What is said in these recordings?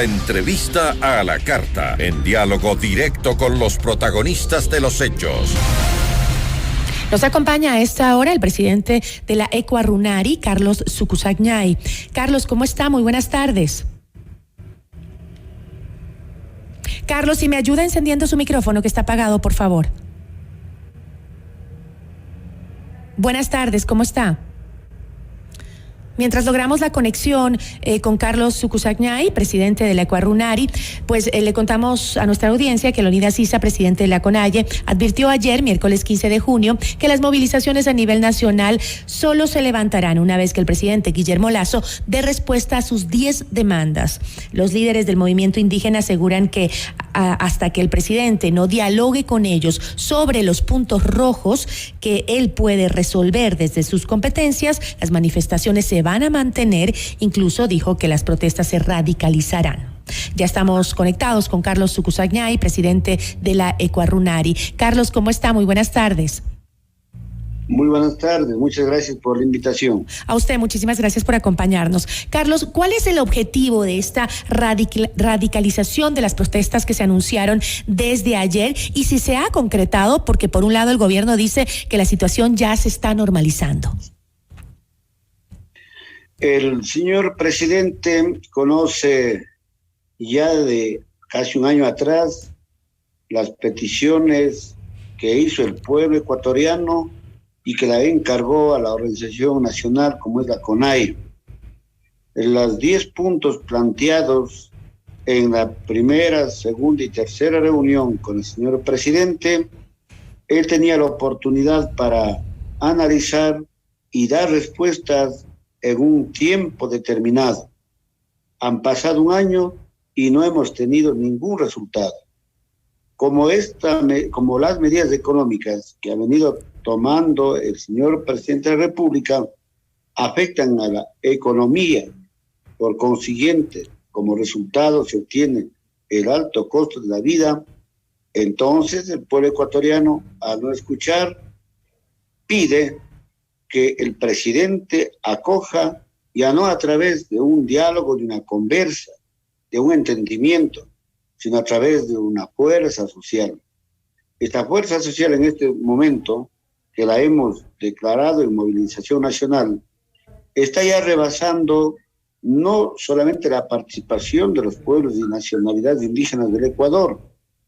Entrevista a la carta, en diálogo directo con los protagonistas de los hechos. Nos acompaña a esta hora el presidente de la Ecuarunari, Carlos Zukusagñay. Carlos, ¿cómo está? Muy buenas tardes. Carlos, si me ayuda encendiendo su micrófono que está apagado, por favor. Buenas tardes, ¿cómo está? Mientras logramos la conexión con Carlos Zukusagñay, presidente de la Ecuarunari, pues le contamos a nuestra audiencia que Leonidas Issa, presidente de la CONAIE, advirtió ayer, miércoles 15 de junio, que las movilizaciones a nivel nacional solo se levantarán una vez que el presidente Guillermo Lasso dé respuesta a sus 10 demandas. Los líderes del movimiento indígena aseguran que hasta que el presidente no dialogue con ellos sobre los puntos rojos que él puede resolver desde sus competencias, las manifestaciones se van a mantener. Incluso dijo que las protestas se radicalizarán. Ya estamos conectados con Carlos Zukusagñay, presidente de la Ecuarunari. Carlos, ¿cómo está? Muy buenas tardes. Muy buenas tardes, muchas gracias por la invitación. A usted, muchísimas gracias por acompañarnos. Carlos, ¿cuál es el objetivo de esta radicalización de las protestas que se anunciaron desde ayer? Y si se ha concretado, porque por un lado el gobierno dice que la situación ya se está normalizando. El señor presidente conoce ya de casi un año atrás las peticiones que hizo el pueblo ecuatoriano y que la encargó a la organización nacional como es la CONAIE. En los 10 puntos planteados en la primera, segunda y tercera reunión con el señor presidente, él tenía la oportunidad para analizar y dar respuestas en un tiempo determinado. Han pasado un año y no hemos tenido ningún resultado. Como las medidas económicas que ha venido tomando el señor presidente de la República afectan a la economía, por consiguiente, como resultado se obtiene el alto costo de la vida, entonces el pueblo ecuatoriano, al no escuchar, pide que el presidente acoja, ya no a través de un diálogo, de una conversa, de un entendimiento, sino a través de una fuerza social. Esta fuerza social en este momento, que la hemos declarado en movilización nacional, está ya rebasando no solamente la participación de los pueblos y nacionalidades indígenas del Ecuador,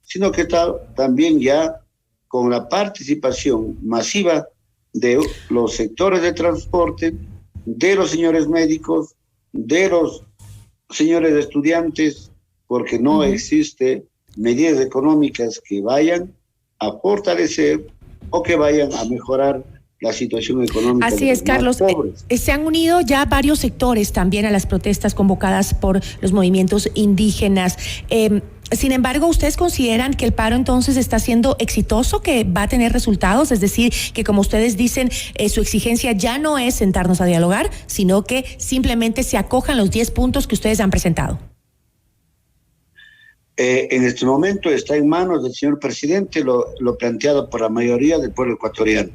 sino que está también ya con la participación masiva de los sectores de transporte, de los señores médicos, de los señores estudiantes, porque no existe medidas económicas que vayan a fortalecer o que vayan a mejorar la situación económica. Así es, Carlos. Se han unido ya varios sectores también a las protestas convocadas por los movimientos indígenas. Sin embargo, ¿ustedes consideran que el paro entonces está siendo exitoso, que va a tener resultados? Es decir, que como ustedes dicen, su exigencia ya no es sentarnos a dialogar, sino que simplemente se acojan los 10 puntos que ustedes han presentado. En este momento está en manos del señor presidente lo planteado por la mayoría del pueblo ecuatoriano.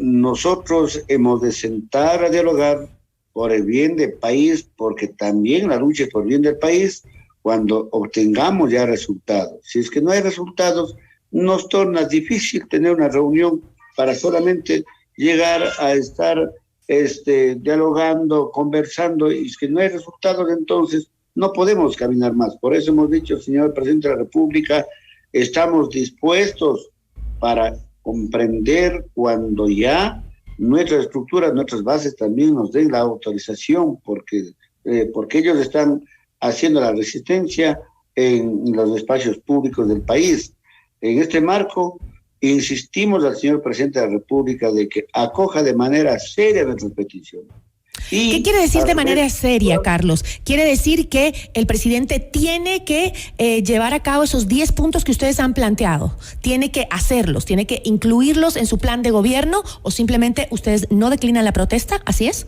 Nosotros hemos de sentar a dialogar por el bien del país, porque también la lucha es por el bien del país cuando obtengamos ya resultados. Si es que no hay resultados, nos torna difícil tener una reunión para solamente llegar a estar dialogando, conversando, y si es que no hay resultados, entonces no podemos caminar más. Por eso hemos dicho, señor presidente de la República, estamos dispuestos para comprender cuando ya nuestras estructuras, nuestras bases también nos den la autorización, porque ellos están haciendo la resistencia en los espacios públicos del país. En este marco, insistimos al señor presidente de la República de que acoja de manera seria nuestras peticiones. ¿Qué quiere decir de manera seria, Carlos? Quiere decir que el presidente tiene que llevar a cabo esos 10 puntos que ustedes han planteado. Tiene que hacerlos, tiene que incluirlos en su plan de gobierno, o simplemente ustedes no declinan la protesta, ¿así es?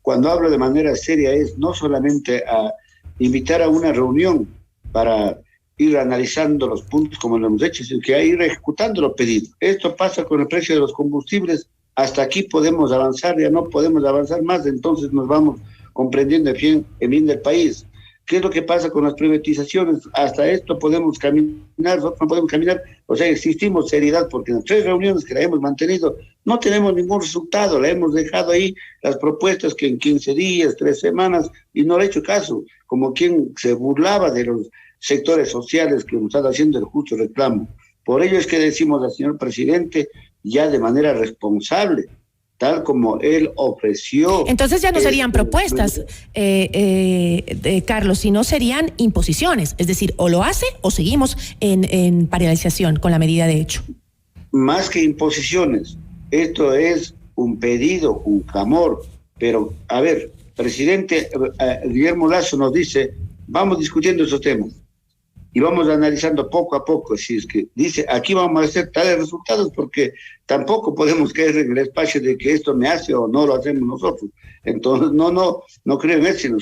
Cuando hablo de manera seria es no solamente a invitar a una reunión para ir analizando los puntos como lo hemos hecho, sino que a ir ejecutando los pedidos. Esto pasa con el precio de los combustibles. Hasta aquí podemos avanzar, ya no podemos avanzar más, entonces nos vamos comprendiendo el bien del país. ¿Qué es lo que pasa con las privatizaciones? Hasta esto podemos caminar, nosotros no podemos caminar, o sea, existimos seriedad, porque en las 3 reuniones que la hemos mantenido no tenemos ningún resultado, la hemos dejado ahí, las propuestas que en 15 días, 3 semanas, y no le he hecho caso, como quien se burlaba de los sectores sociales que nos están haciendo el justo reclamo. Por ello es que decimos al señor presidente, ya de manera responsable, tal como él ofreció. Entonces ya no serían propuestas, Carlos, sino serían imposiciones. Es decir, o lo hace o seguimos en paralización con la medida de hecho. Más que imposiciones, esto es un pedido, un clamor. Pero, a ver, presidente Guillermo Lasso nos dice, vamos discutiendo esos temas y vamos analizando poco a poco, si es que dice, aquí vamos a hacer tales resultados, porque tampoco podemos caer en el espacio de que esto me hace o no lo hacemos nosotros. Entonces, no creo en eso, sino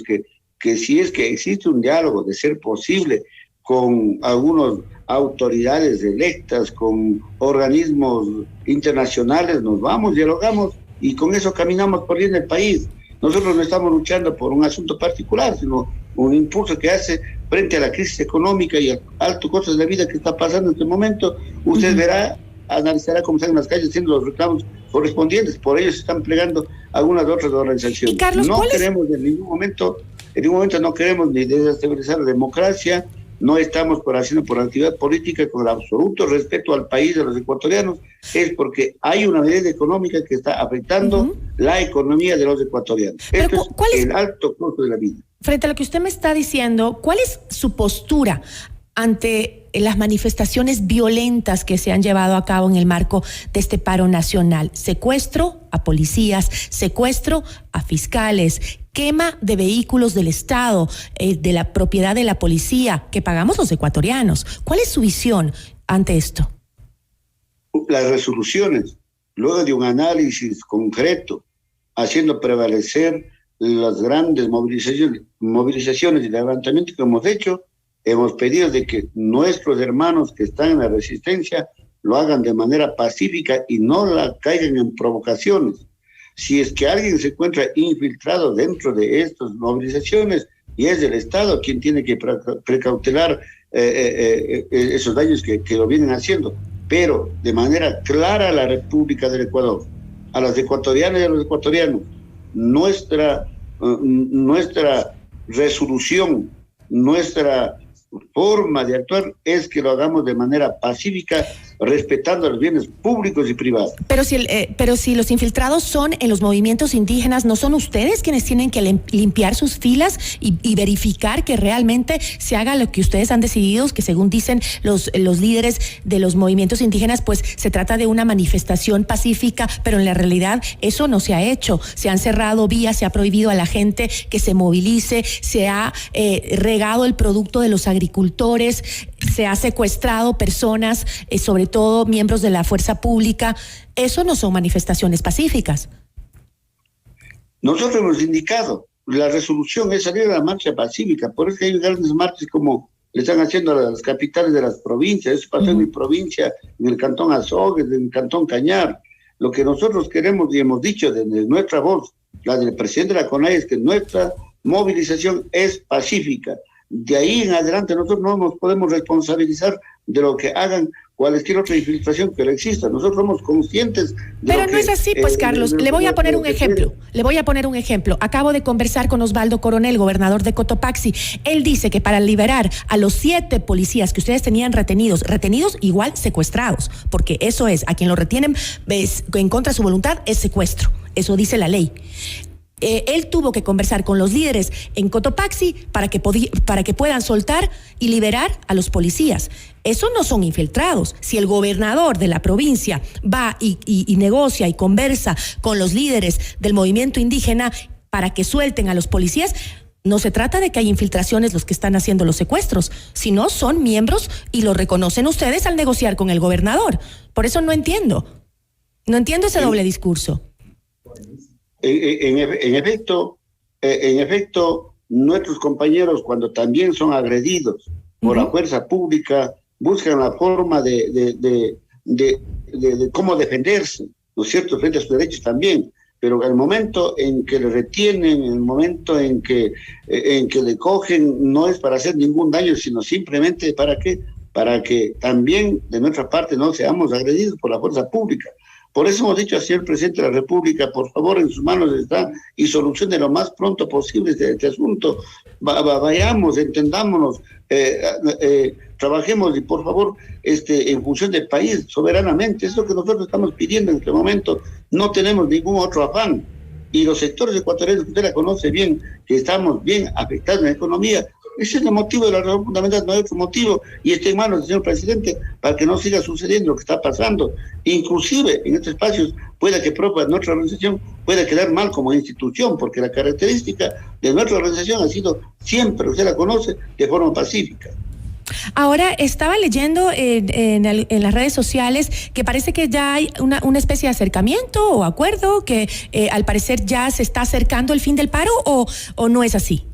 que si es que existe un diálogo, de ser posible, con algunas autoridades electas, con organismos internacionales, nos vamos, dialogamos, y con eso caminamos por bien el país. Nosotros no estamos luchando por un asunto particular, sino un impulso que hace frente a la crisis económica y al alto costo de la vida que está pasando en este momento. Usted verá, analizará cómo están en las calles haciendo los reclamos correspondientes. Por ello se están plegando algunas otras organizaciones. Carlos, no queremos en ningún momento no queremos ni desestabilizar la democracia, no estamos haciendo por actividad política con el absoluto respeto al país de los ecuatorianos, es porque hay una medida económica que está afectando la economía de los ecuatorianos. Pero, esto es el alto costo de la vida. Frente a lo que usted me está diciendo, ¿cuál es su postura ante las manifestaciones violentas que se han llevado a cabo en el marco de este paro nacional? Secuestro a policías, secuestro a fiscales, quema de vehículos del Estado, de la propiedad de la policía, que pagamos los ecuatorianos. ¿Cuál es su visión ante esto? Las resoluciones, luego de un análisis concreto, haciendo prevalecer las grandes movilizaciones y levantamientos que hemos hecho, hemos pedido de que nuestros hermanos que están en la resistencia lo hagan de manera pacífica y no la caigan en provocaciones. Si es que alguien se encuentra infiltrado dentro de estas movilizaciones y es el Estado quien tiene que precautelar esos daños que lo vienen haciendo, pero de manera clara a la República del Ecuador, a las ecuatorianas y a los ecuatorianos, nuestra resolución, nuestra forma de actuar es que lo hagamos de manera pacífica, respetando los bienes públicos y privados. Pero si los infiltrados son en los movimientos indígenas, ¿no son ustedes quienes tienen que limpiar sus filas y verificar que realmente se haga lo que ustedes han decidido, que según dicen los líderes de los movimientos indígenas, pues se trata de una manifestación pacífica, pero en la realidad eso no se ha hecho? Se han cerrado vías, se ha prohibido a la gente que se movilice, se ha regado el producto de los agricultores, se ha secuestrado personas, sobre todo miembros de la fuerza pública. Eso no son manifestaciones pacíficas. Nosotros hemos indicado, la resolución es salir a la marcha pacífica, por eso hay grandes marchas como le están haciendo a las capitales de las provincias. Eso pasó en mi provincia, en el cantón Azogues, en el cantón Cañar. Lo que nosotros queremos y hemos dicho desde nuestra voz, la del presidente de la CONAIE, es que nuestra movilización es pacífica. De ahí en adelante nosotros no nos podemos responsabilizar de lo que hagan cualquier otra infiltración que exista. Nosotros somos conscientes de Pero no es así, pues, Carlos. Le voy a poner un ejemplo. Acabo de conversar con Osvaldo Coronel, gobernador de Cotopaxi. Él dice que para liberar a los 7 policías que ustedes tenían retenidos igual secuestrados, porque eso es, a quien lo retienen en contra de su voluntad es secuestro. Eso dice la ley. Él tuvo que conversar con los líderes en Cotopaxi para que puedan soltar y liberar a los policías. Eso no son infiltrados. Si el gobernador de la provincia va y negocia y conversa con los líderes del movimiento indígena para que suelten a los policías, no se trata de que hay infiltraciones los que están haciendo los secuestros, sino son miembros y lo reconocen ustedes al negociar con el gobernador. Por eso no entiendo ese doble discurso. En efecto, nuestros compañeros, cuando también son agredidos por la fuerza pública, buscan la forma de cómo defenderse, ¿no es cierto?, frente a sus derechos también. pero el momento en que le retienen, el momento en que le cogen, no es para hacer ningún daño, sino simplemente ¿para qué? Para que también de nuestra parte no seamos agredidos por la fuerza pública. Por eso hemos dicho al señor presidente de la República, por favor, en sus manos está, y solucione lo más pronto posible este asunto. Vayamos, entendámonos, trabajemos y por favor, en función del país, soberanamente. Es lo que nosotros estamos pidiendo en este momento. No tenemos ningún otro afán. Y los sectores ecuatorianos, que usted la conoce bien, que estamos bien afectados en la economía, ese es el motivo de la razón fundamental, no hay otro motivo, y está en manos del señor presidente para que no siga sucediendo lo que está pasando. Inclusive en estos espacios pueda que propia nuestra organización pueda quedar mal como institución, porque la característica de nuestra organización ha sido siempre, usted la conoce, de forma pacífica. Ahora, estaba leyendo en las redes sociales que parece que ya hay una especie de acercamiento o acuerdo, que al parecer ya se está acercando el fin del paro, o no es así.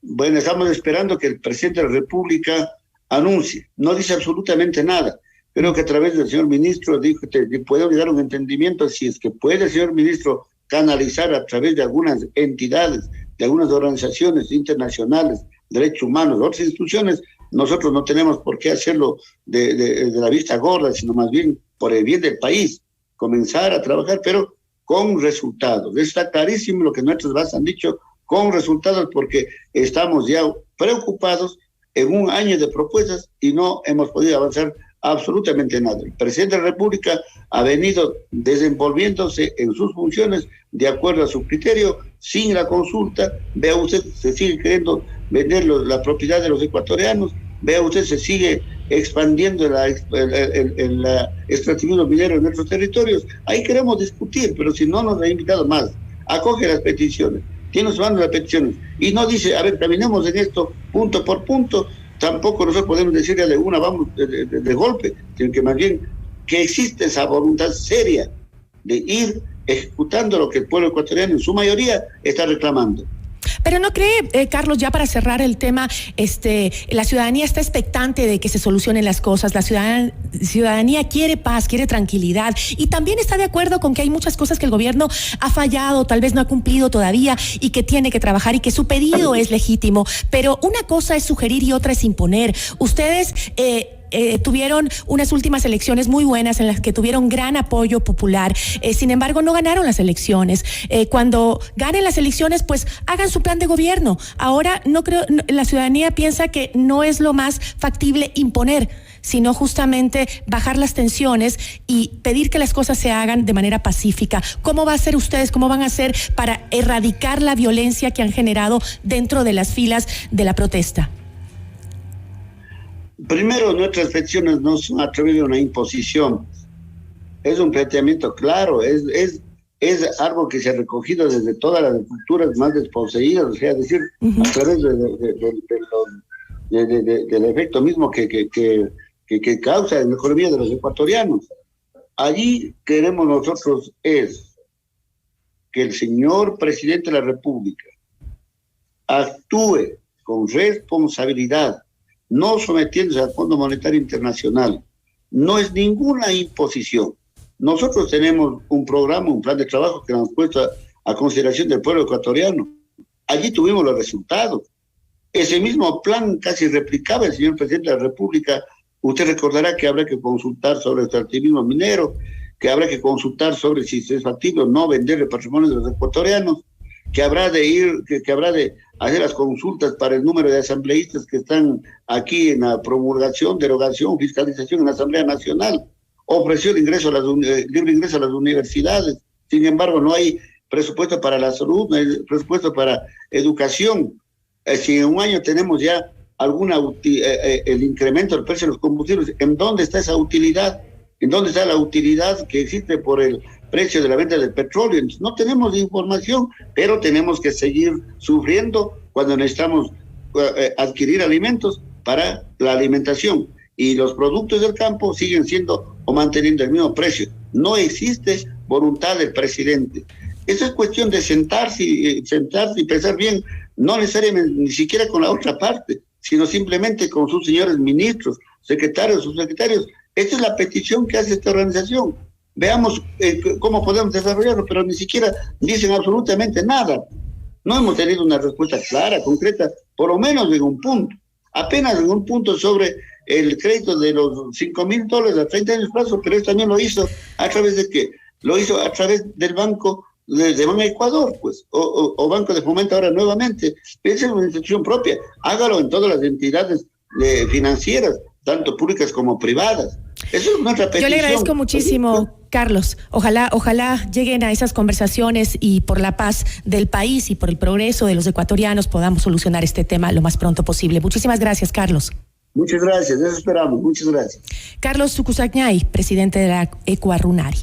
Bueno, estamos esperando que el presidente de la República anuncie. No dice absolutamente nada. Creo que a través del señor ministro dijo que puede llegar a un entendimiento, si es que puede el señor ministro canalizar a través de algunas entidades, de algunas organizaciones internacionales, derechos humanos, otras instituciones. Nosotros no tenemos por qué hacerlo de la vista gorda, sino más bien por el bien del país. Comenzar a trabajar, pero con resultados. Está clarísimo lo que nuestras bases han dicho, con resultados, porque estamos ya preocupados en un año de propuestas y no hemos podido avanzar absolutamente nada. El presidente de la República ha venido desenvolviéndose en sus funciones de acuerdo a su criterio, sin la consulta. Vea usted, se sigue queriendo vender la propiedad de los ecuatorianos. Vea usted, se sigue expandiendo el extractivismo minero en nuestros territorios. Ahí queremos discutir, pero si no nos ha invitado más, acoge las peticiones, tiene sus manos las peticiones, y no dice, a ver, caminemos en esto punto por punto. Tampoco nosotros podemos decirle de una, vamos de golpe, sino que más bien que existe esa voluntad seria de ir ejecutando lo que el pueblo ecuatoriano en su mayoría está reclamando. Pero ¿no cree, Carlos, ya para cerrar el tema, la ciudadanía está expectante de que se solucionen las cosas, la ciudadanía quiere paz, quiere tranquilidad, y también está de acuerdo con que hay muchas cosas que el gobierno ha fallado, tal vez no ha cumplido todavía, y que tiene que trabajar, y que su pedido es legítimo? Pero una cosa es sugerir y otra es imponer. Ustedes tuvieron unas últimas elecciones muy buenas en las que tuvieron gran apoyo popular. Sin embargo, no ganaron las elecciones. Cuando ganen las elecciones, pues hagan su plan de gobierno. Ahora la ciudadanía piensa que no es lo más factible imponer, sino justamente bajar las tensiones y pedir que las cosas se hagan de manera pacífica. ¿Cómo va a ser ustedes, cómo van a hacer para erradicar la violencia que han generado dentro de las filas de la protesta? Primero, nuestras peticiones no son a través de una imposición. Es un planteamiento claro, es algo que se ha recogido desde todas las culturas más desposeídas, o sea, decir, a través del efecto mismo que causa en la economía de los ecuatorianos. Allí queremos nosotros es que el señor presidente de la República actúe con responsabilidad, no sometiéndose al Fondo Monetario Internacional. No es ninguna imposición. Nosotros tenemos un programa, un plan de trabajo que nos hemos puesto a consideración del pueblo ecuatoriano. Allí tuvimos los resultados. Ese mismo plan casi replicaba el señor presidente de la República. Usted recordará que habrá que consultar sobre el extractivismo minero, que habrá que consultar sobre si es factible o no vender el patrimonio de los ecuatorianos, que habrá de hacer las consultas para el número de asambleístas que están aquí en la promulgación, derogación, fiscalización en la Asamblea Nacional. Ofreció el libre ingreso a las universidades. Sin embargo, no hay presupuesto para la salud, no hay presupuesto para educación. Si en un año tenemos ya el incremento del precio de los combustibles, ¿en dónde está esa utilidad? ¿En dónde está la utilidad que existe por el precio de la venta del petróleo? Entonces, no tenemos información, pero tenemos que seguir sufriendo cuando necesitamos adquirir alimentos para la alimentación. Y los productos del campo siguen siendo o manteniendo el mismo precio. No existe voluntad del presidente. Esa es cuestión de sentarse y pensar bien, no necesariamente ni siquiera con la otra parte, sino simplemente con sus señores ministros, secretarios, subsecretarios. Esta es la petición que hace esta organización. veamos cómo podemos desarrollarlo, pero ni siquiera dicen absolutamente nada. No hemos tenido una respuesta clara, concreta, por lo menos en un punto, apenas en un punto sobre el crédito de los $5,000 a 30 años plazo, pero esto también lo hizo a través de ¿qué? Lo hizo a través del banco de Banco Ecuador, pues, o Banco de Fomento ahora nuevamente. Esa es una institución propia, hágalo en todas las entidades financieras, tanto públicas como privadas. Eso es nuestra petición. Yo le agradezco muchísimo, Carlos. Ojalá lleguen a esas conversaciones y por la paz del país y por el progreso de los ecuatorianos podamos solucionar este tema lo más pronto posible. Muchísimas gracias, Carlos. Muchas gracias, eso esperamos. Muchas gracias. Carlos Zukusacñay, presidente de la Ecuarunari.